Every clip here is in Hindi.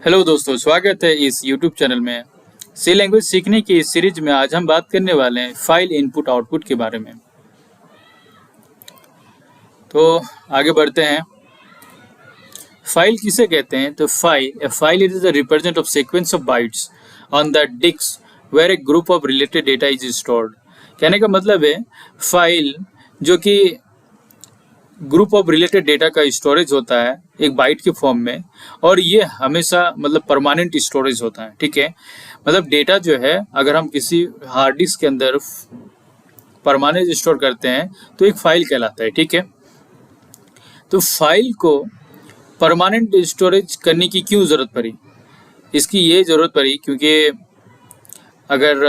हेलो दोस्तों, स्वागत है इस YouTube चैनल में। सी लैंग्वेज सीखने की इस सीरीज में आज हम बात करने वाले हैं फाइल इनपुट आउटपुट के बारे में। तो आगे बढ़ते हैं। फाइल किसे कहते हैं? तो file is the represent of sequence of bytes on the disk where a group of related data is stored. कहने का मतलब है फाइल जो कि ग्रुप ऑफ रिलेटेड डेटा का स्टोरेज होता है एक बाइट के फॉर्म में, और ये हमेशा मतलब परमानेंट स्टोरेज होता है। ठीक है, मतलब डेटा जो है अगर हम किसी हार्ड डिस्क के अंदर परमानेंट स्टोर करते हैं तो एक फाइल कहलाता है। ठीक है, तो फाइल को परमानेंट स्टोरेज करने की क्यों ज़रूरत पड़ी? इसकी ये ज़रूरत पड़ी क्योंकि अगर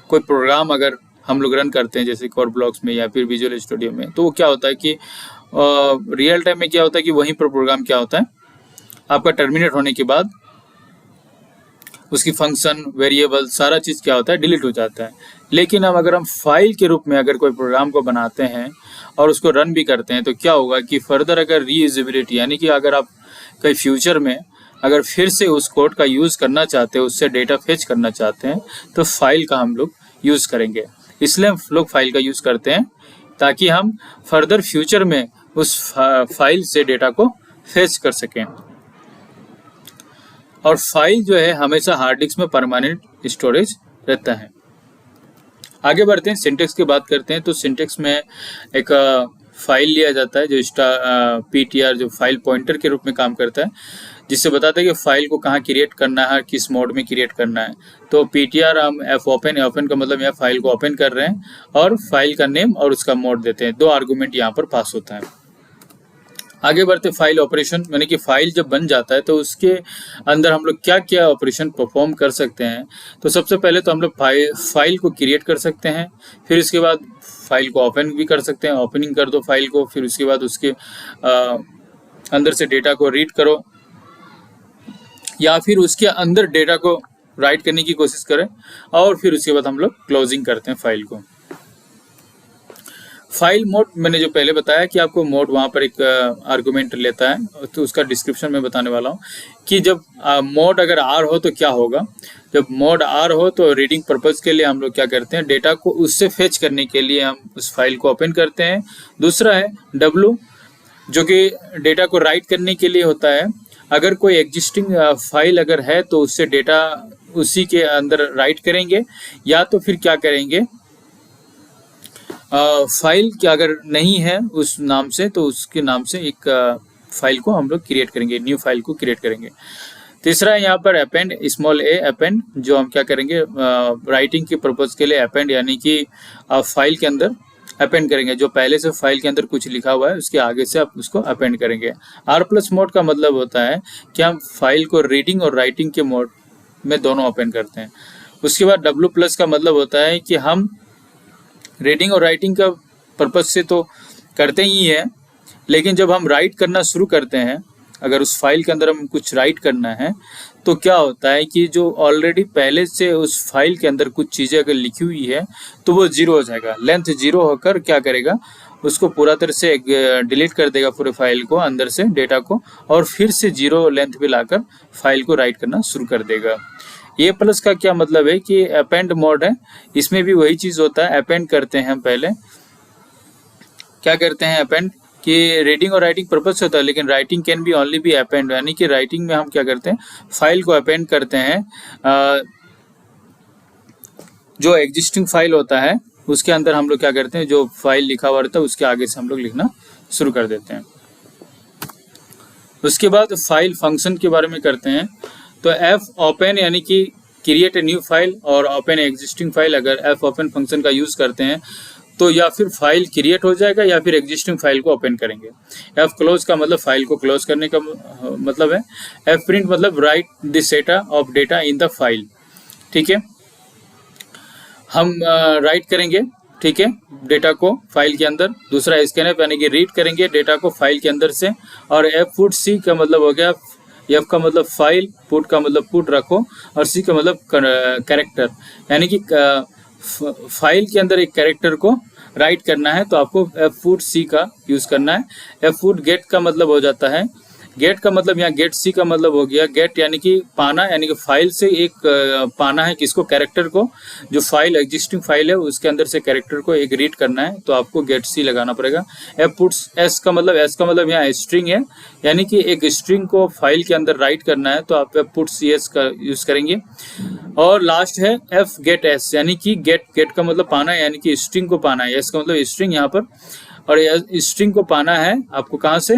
कोई प्रोग्राम अगर हम लोग रन करते हैं जैसे कोड ब्लॉक्स में या फिर विजुअल स्टूडियो में, तो वो क्या होता है कि रियल टाइम में क्या होता है कि वहीं पर प्रोग्राम क्या होता है आपका टर्मिनेट होने के बाद उसकी फंक्शन वेरिएबल सारा चीज़ क्या होता है डिलीट हो जाता है। लेकिन अब अगर हम फाइल के रूप में अगर कोई प्रोग्राम को बनाते हैं और उसको रन भी करते हैं तो क्या होगा कि फर्दर अगर रीयूजेबिलिटी यानी कि अगर आप कहीं फ्यूचर में अगर फिर से उस कोड का यूज़ करना चाहते हैं, उससे डेटा फेच करना चाहते हैं, तो फाइल का हम लोग यूज़ करेंगे। इसलिए हम लोग फाइल का यूज़ करते हैं ताकि हम फर्दर फ्यूचर में उस फाइल से डेटा को फेच कर सकें। और फाइल जो है हमेशा हार्ड डिस्क में परमानेंट स्टोरेज रहता है। आगे बढ़ते हैं, सिंटेक्स की बात करते हैं। तो सिंटेक्स में एक फाइल लिया जाता है जो PTR जो फाइल पॉइंटर के रूप में काम करता है, जिससे बताता है कि फाइल को कहाँ क्रिएट करना है, किस मोड में क्रिएट करना है। तो PTR हम ओपन का मतलब यहाँ फाइल को ओपन कर रहे हैं और फाइल का नेम और उसका मोड देते हैं। 2 आर्गुमेंट यहाँ पर पास होता है। आगे बढ़ते फाइल ऑपरेशन, यानी कि फाइल जब बन जाता है तो उसके अंदर हम लोग क्या क्या ऑपरेशन परफॉर्म कर सकते हैं। तो सबसे पहले तो हम लोग फाइल को क्रिएट कर सकते हैं, फिर इसके बाद फाइल को ओपन भी कर सकते हैं। ओपनिंग कर दो फाइल को, फिर उसके बाद उसके अंदर से डेटा को रीड करो या फिर उसके अंदर डेटा को राइट करने की कोशिश करें, और फिर उसके बाद हम लोग क्लोजिंग करते हैं फाइल को। फाइल मोड मैंने जो पहले बताया कि आपको मोड वहाँ पर एक आर्गुमेंट लेता है, तो उसका डिस्क्रिप्शन में बताने वाला हूँ कि जब मोड अगर R हो तो क्या होगा। जब मोड R हो तो रीडिंग पर्पज़ के लिए हम लोग क्या करते हैं, डेटा को उससे फेच करने के लिए हम उस फाइल को ओपन करते हैं। दूसरा है W, जो कि डेटा को राइट करने के लिए होता है। अगर कोई एग्जिस्टिंग फाइल अगर है तो उससे डेटा उसी के अंदर राइट करेंगे, या तो फिर क्या करेंगे फाइल की अगर नहीं है उस नाम से तो उसके नाम से एक फाइल को हम लोग क्रिएट करेंगे, न्यू फाइल को क्रिएट करेंगे। तीसरा है यहाँ पर अपेंड, स्मॉल a अपेंड, जो हम क्या करेंगे राइटिंग के पर्पज़ के लिए अपेंड यानी कि फाइल के अंदर अपेंड करेंगे। जो पहले से फाइल के अंदर कुछ लिखा हुआ है उसके आगे से आप उसको अपेंड करेंगे। R+ मोड का मतलब होता है कि हम फाइल को रीडिंग और राइटिंग के मोड में दोनों अपेंड करते हैं। उसके बाद W+ का मतलब होता है कि हम रीडिंग और राइटिंग का पर्पज़ से तो करते ही हैं, लेकिन जब हम राइट करना शुरू करते हैं, अगर उस फाइल के अंदर हम कुछ राइट करना है तो क्या होता है कि जो ऑलरेडी पहले से उस फाइल के अंदर कुछ चीज़ें अगर लिखी हुई है तो वो 0 हो जाएगा। लेंथ 0 होकर क्या करेगा, उसको पूरा तरह से डिलीट कर देगा पूरे फाइल को अंदर से डेटा को, और फिर से 0 लेंथ पे लाकर फाइल को राइट करना शुरू कर देगा। A+ का क्या मतलब है कि अपेंड मोड है, इसमें भी वही चीज़ होता है। अपेंड करते हैं हम पहले क्या करते हैं अपेंड कि रीडिंग और राइटिंग पर्पज से होता है, लेकिन writing can be only be append, यानी कि राइटिंग में हम क्या करते हैं फाइल को अपेंड करते हैं। जो एग्जिस्टिंग फाइल होता है उसके अंदर हम लोग क्या करते हैं, जो फाइल लिखा हुआ रहता है उसके आगे से हम लोग लिखना शुरू कर देते हैं। उसके बाद फाइल फंक्शन के बारे में करते हैं। तो F ओपन यानी कि क्रिएट ए न्यू फाइल, और ओपन एग्जिस्टिंग फाइल, अगर F ओपन फंक्शन का यूज़ करते हैं तो या फिर फाइल क्रिएट हो जाएगा या फिर एग्जिस्टिंग फाइल को ओपन करेंगे। F क्लोज का मतलब फाइल को क्लोज करने का मतलब है। F प्रिंट मतलब राइट द सेटा of data in the file. ठीक है, हम राइट करेंगे, ठीक है, डेटा को फाइल के अंदर। दूसरा स्कैनफ यानी कि रीड करेंगे डेटा को फाइल के अंदर से। और F पुट C का मतलब हो गया, F का मतलब फाइल, पुट का मतलब पुट रखो, और C का मतलब कैरेक्टर, यानी कि फाइल के अंदर एक कैरेक्टर को राइट करना है तो आपको F पुट C का यूज़ करना है। F पुट गेट का मतलब हो जाता है गेट का मतलब यहाँ गेट सी का मतलब हो गया, गेट यानी कि पाना, यानी कि फाइल से एक पाना है किसको, कैरेक्टर को, जो फाइल एग्जिस्टिंग फाइल है उसके अंदर से कैरेक्टर को एक रीड करना है, तो आपको गेट सी लगाना पड़ेगा। एफ पुट्स, एस का मतलब यहाँ स्ट्रिंग है, यानी कि एक स्ट्रिंग को फाइल के अंदर राइट करना है, तो आप एफ पुट्स एस का यूज करेंगे। और लास्ट है एफ गेट एस, यानी कि गेट का मतलब पाना है, यानी कि स्ट्रिंग को पाना है, एस का मतलब स्ट्रिंग यहाँ पर, और स्ट्रिंग को पाना है आपको कहाँ से,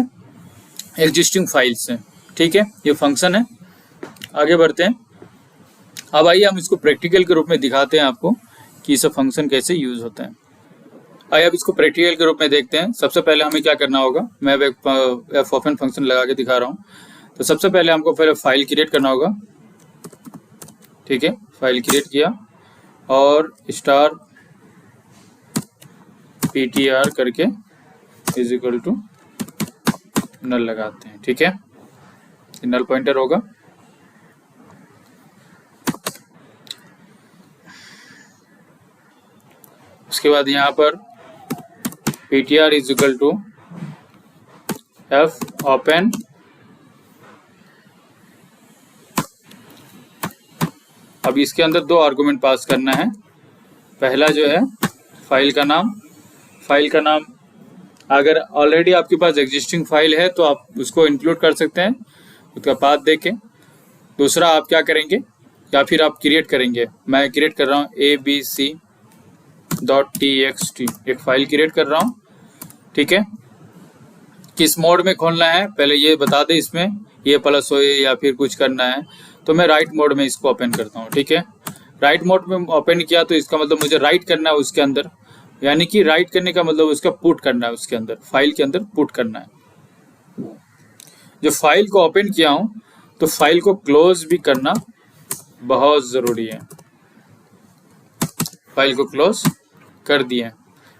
एग्जिस्टिंग फाइल से। ठीक है, ये फंक्शन है। आगे बढ़ते हैं। अब आइए हम इसको प्रैक्टिकल के रूप में दिखाते हैं आपको कि ये सब फंक्शन कैसे यूज होते हैं। आइए अब इसको प्रैक्टिकल के रूप में देखते हैं। सबसे पहले हमें क्या करना होगा, मैं एफ ओपन फंक्शन लगा के दिखा रहा हूँ। तो सबसे पहले हमको पहले फाइल क्रिएट करना होगा। ठीक है, फाइल क्रिएट किया और स्टार ptr करके इज इक्वल टू नल लगाते हैं। ठीक है, नल पॉइंटर होगा। उसके बाद यहाँ पर ptr is equal to fopen अब इसके अंदर दो आर्गुमेंट पास करना है। पहला जो है फाइल का नाम अगर ऑलरेडी आपके पास एग्जिस्टिंग फाइल है तो आप उसको इंक्लूड कर सकते हैं उसका पाथ देके। दूसरा आप क्या करेंगे या फिर आप क्रिएट करेंगे, मैं क्रिएट कर रहा हूँ abc.txt, एक फाइल क्रिएट कर रहा हूँ। ठीक है, किस मोड में खोलना है पहले ये बता दे, इसमें ये प्लस हो या फिर कुछ करना है, तो मैं राइट मोड में इसको ओपन करता हूँ। ठीक है, राइट मोड में ओपन किया तो इसका मतलब मुझे राइट करना है उसके अंदर, यानी कि राइट करने का मतलब उसका पुट करना है, उसके अंदर फाइल के अंदर पुट करना है। जो फाइल को ओपन किया हूँ तो फाइल को क्लोज भी करना बहुत ज़रूरी है। फाइल को क्लोज कर दिए।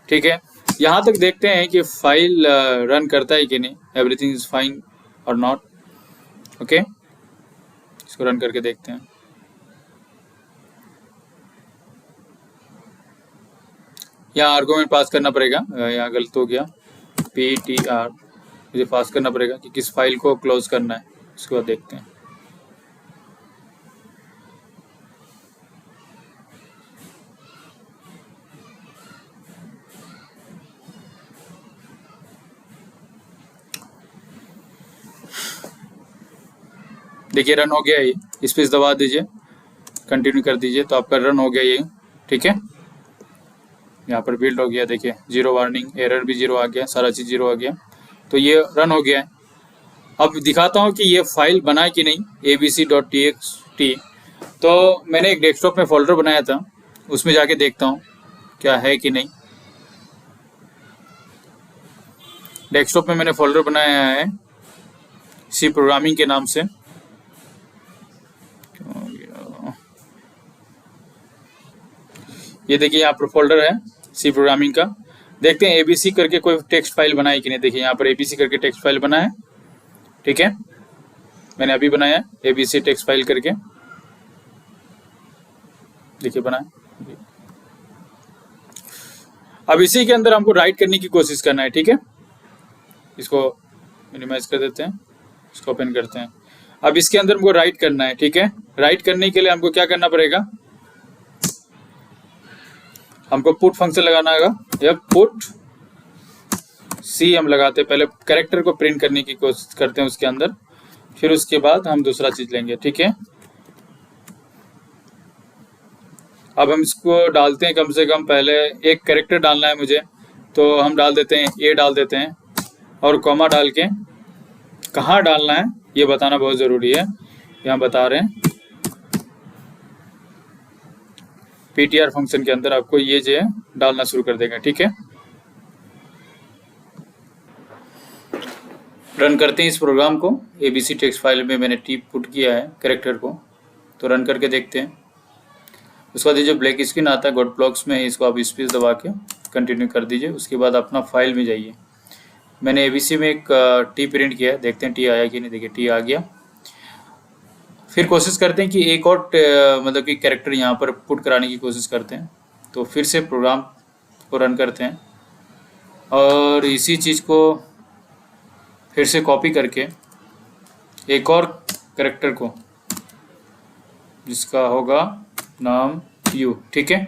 ठीक है, यहाँ तक देखते हैं कि फाइल रन करता है कि नहीं, एवरीथिंग इज फाइन और नॉट। ओके, इसको रन करके देखते हैं। यहाँ आर्गुमेंट पास करना पड़ेगा, यहाँ गलत हो गया, ptr मुझे पास करना पड़ेगा कि किस फाइल को क्लोज करना है। उसके बाद देखते हैं। देखिए रन हो गया ये, स्पेस दबा दीजिए, कंटिन्यू कर दीजिए तो आपका रन हो गया ये। ठीक है, यहाँ पर बिल्ड हो गया, देखिए जीरो वार्निंग, एरर भी जीरो आ गया, सारा चीज़ जीरो आ गया, तो ये रन हो गया है। अब दिखाता हूँ कि ये फाइल बना कि नहीं, abc.txt। तो मैंने एक डेस्कटॉप में फोल्डर बनाया था, उसमें जाके देखता हूँ क्या है कि नहीं। डेस्कटॉप में मैंने फोल्डर बनाया है सी प्रोग्रामिंग के नाम से। ये देखिए यहाँ पर फोल्डर है सी प्रोग्रामिंग का। देखते हैं एबीसी करके कोई टेक्स्ट फाइल बनाई कि नहीं। देखिए यहाँ पर एबीसी करके टेक्स्ट फाइल बना है। ठीक है, मैंने अभी बनाया एबीसी टेक्स्ट फाइल करके, देखिए बना है। अब इसी के अंदर हमको राइट करने की कोशिश करना है। ठीक है, इसको मिनिमाइज कर देते हैं, इसको ओपन करते हैं। अब इसके अंदर हमको राइट करना है। ठीक है, राइट करने के लिए हमको क्या करना पड़ेगा, हमको पुट फंक्शन लगाना होगा, या पुट सी हम लगाते हैं, पहले कैरेक्टर को प्रिंट करने की कोशिश करते हैं उसके अंदर, फिर उसके बाद हम दूसरा चीज लेंगे। ठीक है, अब हम इसको डालते हैं, कम से कम पहले एक कैरेक्टर डालना है मुझे, तो हम डाल देते हैं ए डाल देते हैं, और कॉमा डाल के कहाँ डालना है ये बताना बहुत ज़रूरी है, यहाँ बता रहे हैं। ptr फंक्शन के अंदर आपको ये जो है डालना शुरू कर देगा। ठीक है, रन करते हैं इस प्रोग्राम को। abc टेक्स्ट फाइल में मैंने टी पुट किया है कैरेक्टर को, तो रन करके देखते हैं। उसके बाद ये जो ब्लैक स्क्रीन आता है गॉट ब्लॉक्स में, इसको आप स्पेस दबा के कंटिन्यू कर दीजिए। उसके बाद अपना फाइल में जाइए। मैंने abc में एक टी प्रिंट किया है, देखते हैं टी आया कि नहीं। देखिए टी आ गया। फिर कोशिश करते हैं कि एक और मतलब कि कैरेक्टर यहाँ पर पुट कराने की कोशिश करते हैं, तो फिर से प्रोग्राम को रन करते हैं और इसी चीज़ को फिर से कॉपी करके एक और कैरेक्टर को जिसका होगा नाम यू, ठीक है,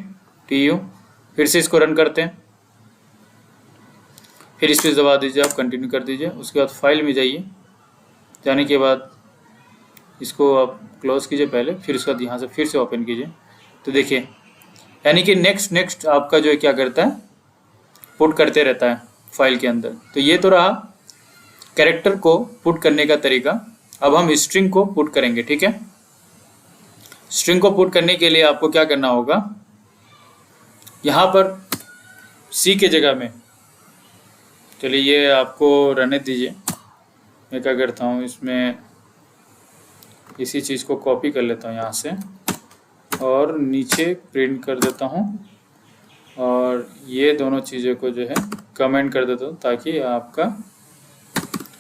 TU। फिर से इसको रन करते हैं, फिर स्पेस दबा दीजिए, आप कंटिन्यू कर दीजिए। उसके बाद फाइल में जाइए, जाने के बाद इसको आप क्लोज कीजिए पहले, फिर उसके बाद यहाँ से फिर से ओपन कीजिए। तो देखिए, यानी कि नेक्स्ट आपका जो है क्या करता है, पुट करते रहता है फाइल के अंदर। तो ये तो रहा कैरेक्टर को पुट करने का तरीका। अब हम स्ट्रिंग को पुट करेंगे, ठीक है। स्ट्रिंग को पुट करने के लिए आपको क्या करना होगा, यहाँ पर सी के जगह में, चलिए ये आपको रहने दीजिए, मैं क्या करता हूँ इसमें इसी चीज़ को कॉपी कर लेता हूँ यहाँ से और नीचे प्रिंट कर देता हूँ, और ये दोनों चीज़ों को जो है कमेंट कर देता हूँ ताकि आपका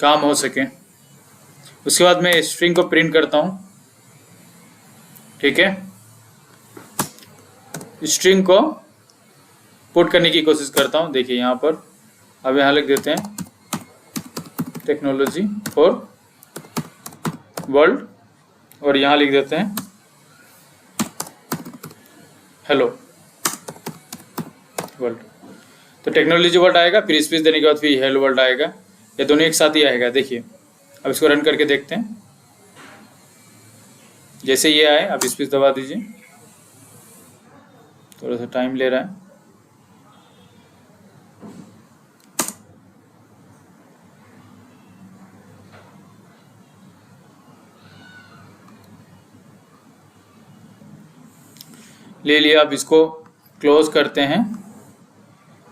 काम हो सके। उसके बाद मैं स्ट्रिंग को प्रिंट करता हूँ, ठीक है। स्ट्रिंग को पुट करने की कोशिश करता हूँ। देखिए यहाँ पर अब यहाँ लिख देते हैं टेक्नोलॉजी फॉर वर्ल्ड, और यहाँ लिख देते हैं हेलो वर्ल्ड। तो टेक्नोलॉजी वर्ल्ड आएगा, फिर स्पेस देने के बाद फिर हेलो वर्ल्ड आएगा, ये दोनों एक साथ ही आएगा। देखिए अब इसको रन करके देखते हैं। जैसे ये आए अब स्पेस दबा दीजिए, थोड़ा सा टाइम ले रहा है। ले लिया, अब इसको क्लोज करते हैं,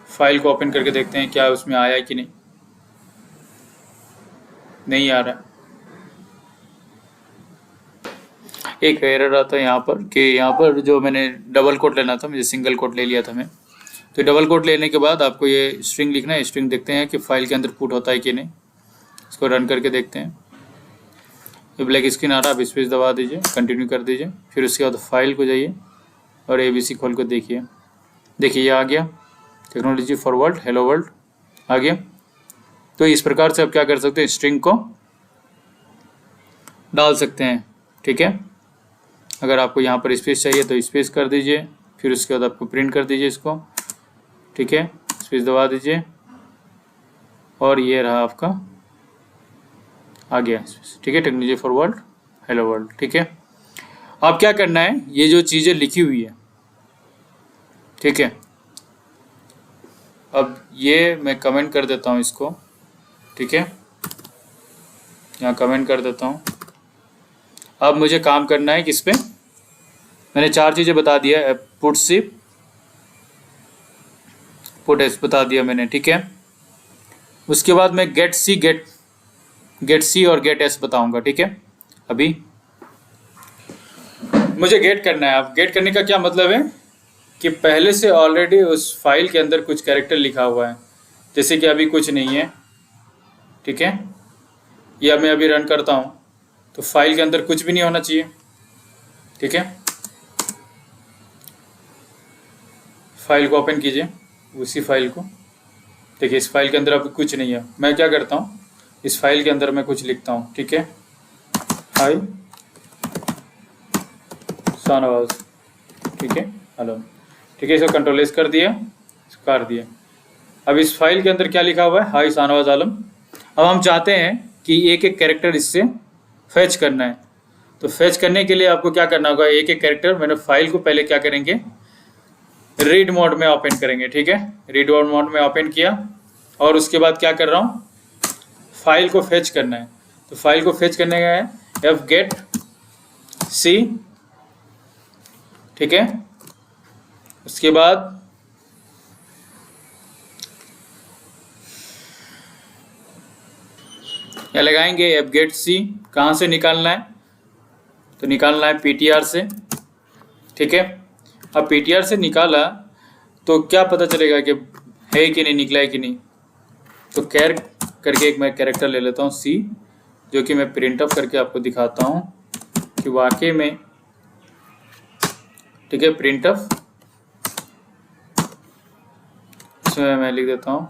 फाइल को ओपन करके देखते हैं क्या उसमें आया कि नहीं आ रहा। एक एरर आता है यहाँ पर कि यहाँ पर जो मैंने डबल कोट लेना था, मुझे सिंगल कोट ले लिया था मैं। तो डबल कोट लेने के बाद आपको ये स्ट्रिंग लिखना है। स्ट्रिंग देखते हैं कि फाइल के अंदर पुट होता है कि नहीं, इसको रन करके देखते हैं। ये ब्लैक स्क्रीन आ रहा है, अब स्पेस दबा दीजिए, कंटिन्यू कर दीजिए, फिर उसके बाद फाइल को जाइए और ABC खोल कर देखिए। देखिए ये आ गया, technology for world hello world आ गया। तो इस प्रकार से आप क्या कर सकते हैं, स्ट्रिंग को डाल सकते हैं, ठीक है। अगर आपको यहाँ पर स्पेस चाहिए तो स्पेस कर दीजिए, फिर उसके बाद आपको प्रिंट कर दीजिए इसको, ठीक है, स्पेस दबा दीजिए और ये रहा आपका आ गया स्पेस, ठीक है, technology for world hello world, ठीक है। अब क्या करना है, ये जो चीज़ें लिखी हुई है, ठीक है, अब ये मैं कमेंट कर देता हूँ इसको, ठीक है, यहाँ कमेंट कर देता हूँ। अब मुझे काम करना है किस पे, मैंने 4 चीज़ें बता दिया, पुट सी पुट एस बता दिया मैंने, ठीक है। उसके बाद मैं गेट सी और गेट एस बताऊंगा, ठीक है। अभी मुझे गेट करना है। अब गेट करने का क्या मतलब है कि पहले से ऑलरेडी उस फाइल के अंदर कुछ कैरेक्टर लिखा हुआ है, जैसे कि अभी कुछ नहीं है, ठीक है, या मैं अभी रन करता हूँ तो फाइल के अंदर कुछ भी नहीं होना चाहिए, ठीक है। फाइल को ओपन कीजिए, उसी फाइल को देखिए, इस फाइल के अंदर अभी कुछ नहीं है। मैं क्या करता हूँ, इस फाइल के अंदर मैं कुछ लिखता हूँ, ठीक है, हाय शाहनवाज, ठीक है, हेलो, ठीक है, इसको कंट्रोल एस कर दिया, कर दिया। अब इस फाइल के अंदर क्या लिखा हुआ है, हाय शाहनवाज आलम। अब हम चाहते हैं कि एक एक कैरेक्टर इससे फैच करना है, तो फैच करने के लिए आपको क्या करना होगा, एक एक कैरेक्टर मैंने फाइल को पहले क्या करेंगे, रीड मोड में ओपन करेंगे, ठीक है, रीड मोड में ओपन किया और उसके बाद क्या कर रहा हूँ, फाइल को फैच करना है। तो फाइल को फैच करने का है एफ गेट सी, ठीक है। उसके बाद या लगाएंगे एफ गेट सी, कहाँ से निकालना है, तो निकालना है PTR से, ठीक है। अब PTR से निकाला तो क्या पता चलेगा कि है कि नहीं, निकला है कि नहीं। तो कैर करके एक मैं कैरेक्टर ले लेता हूँ C, जो कि मैं प्रिंट ऑफ करके आपको दिखाता हूँ कि वाकई में, ठीक है, प्रिंट ऑफ, इसमें मैं लिख देता हूँ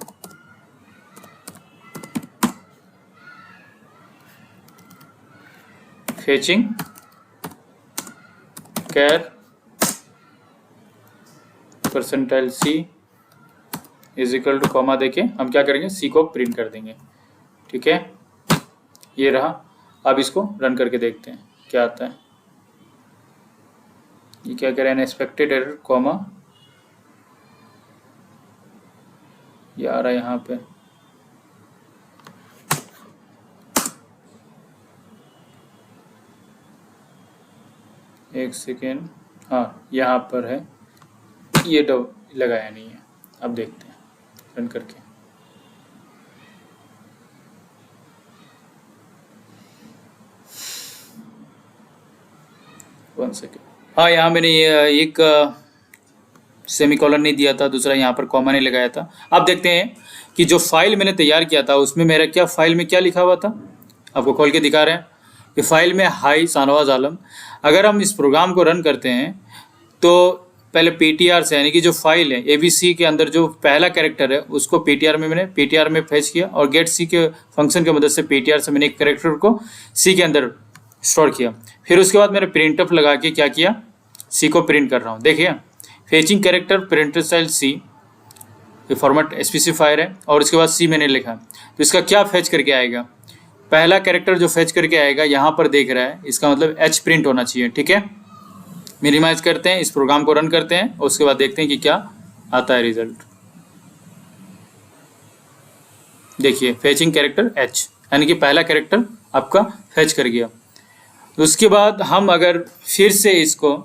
fetching char percentile C is equal to comma देके हम क्या करेंगे, सी को प्रिंट कर देंगे। ठीक है, ये रहा। अब इसको रन करके देखते हैं क्या आता है। ये क्या करें, अनएक्सपेक्टेड एरर कॉमा, ये आ रहा है यहाँ पे। एक सेकेंड, हाँ यहाँ पर है, ये लगाया नहीं है। अब देखते हैं रन करके। वन सेकेंड, हाँ यहाँ मैंने एक सेमीकोलन नहीं दिया था, दूसरा यहाँ पर कॉमा नहीं लगाया था। अब देखते हैं कि जो फाइल मैंने तैयार किया था उसमें मेरा क्या, फाइल में क्या लिखा हुआ था, आपको खोल के दिखा रहे हैं कि फाइल में हाई शाहनवाज आलम। अगर हम इस प्रोग्राम को रन करते हैं तो पहले पीटीआर से, यानी कि जो फाइल है एबीसी के अंदर जो पहला कैरेक्टर है उसको पीटीआर में मैंने पीटीआर में फेच किया, और गेट सी के फंक्शन की मदद से पीटीआर से मैंने एक कैरेक्टर को सी के अंदर स्टोर किया। फिर उसके बाद मैंने प्रिंटफ लगा के क्या किया, सी को प्रिंट कर रहा हूँ। देखिए, fetching character printer style C, ये फॉर्मेट स्पेसिफायर है, और उसके बाद सी मैंने लिखा। तो इसका क्या फेच करके आएगा, पहला कैरेक्टर जो फेच करके आएगा यहाँ पर देख रहा है, इसका मतलब एच प्रिंट होना चाहिए। ठीक है, मिनिमाइज करते हैं, इस प्रोग्राम को रन करते हैं और उसके बाद देखते हैं कि क्या आता है रिजल्ट। देखिए, फेचिंग कैरेक्टर एच, यानी कि पहला कैरेक्टर आपका फेच कर गया। तो उसके बाद हम अगर फिर से इसको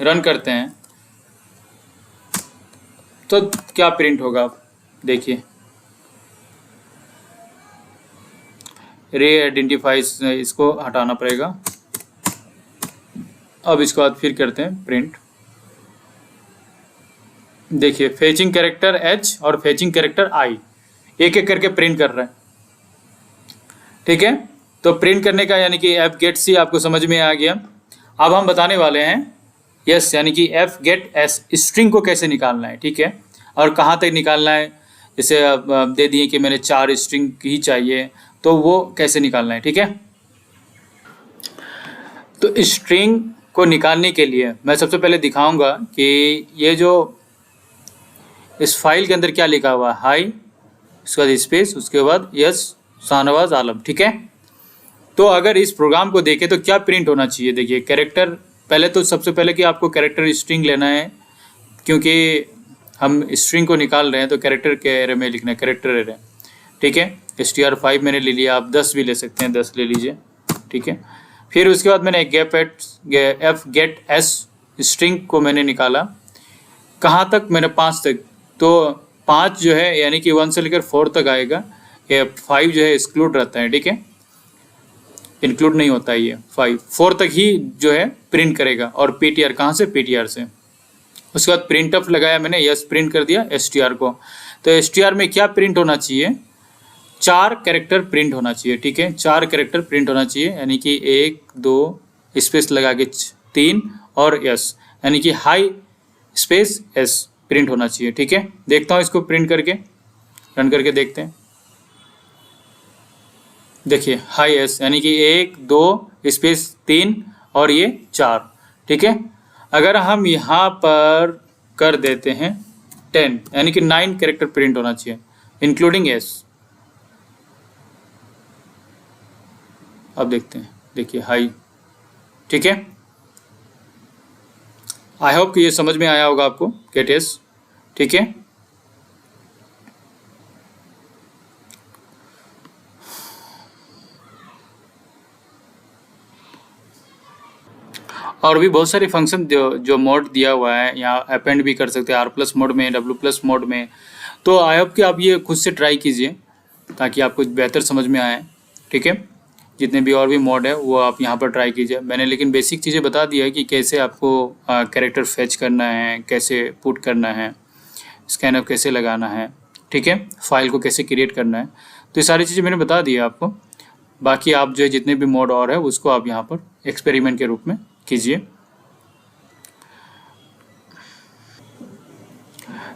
रन करते हैं तो क्या प्रिंट होगा, आप देखिए, रे आइडेंटिफाई, इसको हटाना पड़ेगा। अब इसके बाद फिर करते हैं प्रिंट। देखिए, फेचिंग कैरेक्टर एच और फेचिंग कैरेक्टर आई एक एक करके प्रिंट कर रहा है। ठीक है, तो प्रिंट करने का यानी कि एफ गेट सी आपको समझ में आ गया। अब हम बताने वाले हैं यस, यानी कि एफ गेट एस स्ट्रिंग को कैसे निकालना है। ठीक है, और कहाँ तक निकालना है, जैसे दे दिए कि मैंने 4 स्ट्रिंग ही चाहिए, तो वो कैसे निकालना है। ठीक है, तो स्ट्रिंग को निकालने के लिए मैं सबसे पहले दिखाऊंगा कि ये जो इस फाइल के अंदर क्या लिखा हुआ है, हाई, उसके बाद स्पेस, उसके बाद यस शाहनवाज आलम। ठीक है, तो अगर इस प्रोग्राम को देखें तो क्या प्रिंट होना चाहिए। देखिए, कैरेक्टर, पहले तो सबसे पहले कि आपको कैरेक्टर स्ट्रिंग लेना है, क्योंकि हम स्ट्रिंग को निकाल रहे हैं तो कैरेक्टर के एरे में लिखना है, कैरेक्टर एरे। ठीक है, str5 मैंने ले लिया, आप 10 भी ले सकते हैं, 10 ले लीजिए। ठीक है, फिर उसके बाद मैंने एफ गेट एस स्ट्रिंग को मैंने निकाला, कहाँ तक, मैंने 5 तक। तो 5 जो है यानी कि 1 से लेकर 4 तक आएगा, ये 5 जो है एक्सक्लूड रहता है। ठीक है, इंक्लूड नहीं होता है, ये 4 तक ही जो है प्रिंट करेगा। और पीटीआर कहाँ से, पीटीआर से। उसके बाद प्रिंटफ लगाया मैंने, यस प्रिंट कर दिया एसटीआर को। तो एसटीआर में क्या प्रिंट होना चाहिए, 4 कैरेक्टर प्रिंट होना चाहिए। ठीक है, 4 कैरेक्टर प्रिंट होना चाहिए, यानी कि 1 2 स्पेस लगा के 3 और यस, यानी कि हाई स्पेस एस प्रिंट होना चाहिए। ठीक है, देखता हूँ इसको प्रिंट करके, रन करके देखते हैं। देखिए, हाई एस यानी कि 1 2 स्पेस 3 और ये 4। ठीक है, अगर हम यहाँ पर कर देते हैं 10, यानी कि 9 कैरेक्टर प्रिंट होना चाहिए इंक्लूडिंग एस। अब देखते हैं, देखिए हाई। ठीक है, आई होप कि ये समझ में आया होगा आपको, गेट एस। ठीक है, और भी बहुत सारे फंक्शन जो मोड दिया हुआ है, यहाँ अपेंड भी कर सकते हैं R+ मोड में, W+ मोड में। तो आई होप कि आप ये खुद से ट्राई कीजिए ताकि आपको बेहतर समझ में आए। ठीक है, जितने भी और भी मोड है वो आप यहाँ पर ट्राई कीजिए। मैंने लेकिन बेसिक चीज़ें बता दी है कि कैसे आपको कैरेक्टर फेच करना है, कैसे पुट करना है, स्कैनअप कैसे लगाना है। ठीक है, फाइल को कैसे क्रिएट करना है, तो ये सारी चीज़ें मैंने बता दी है आपको। बाकी आप जो है जितने भी मोड और है उसको आप यहाँ पर एक्सपेरिमेंट के रूप में कीजिए।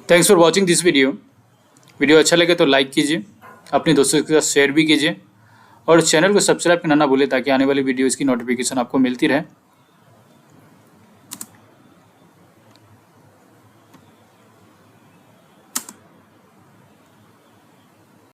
Thanks for watching this video. Video अच्छा लगे तो लाइक कीजिए, अपने दोस्तों के साथ शेयर भी कीजिए, और चैनल को सब्सक्राइब करना ना भूलें ताकि आने वाली वीडियोज़ की नोटिफिकेशन आपको मिलती रहे।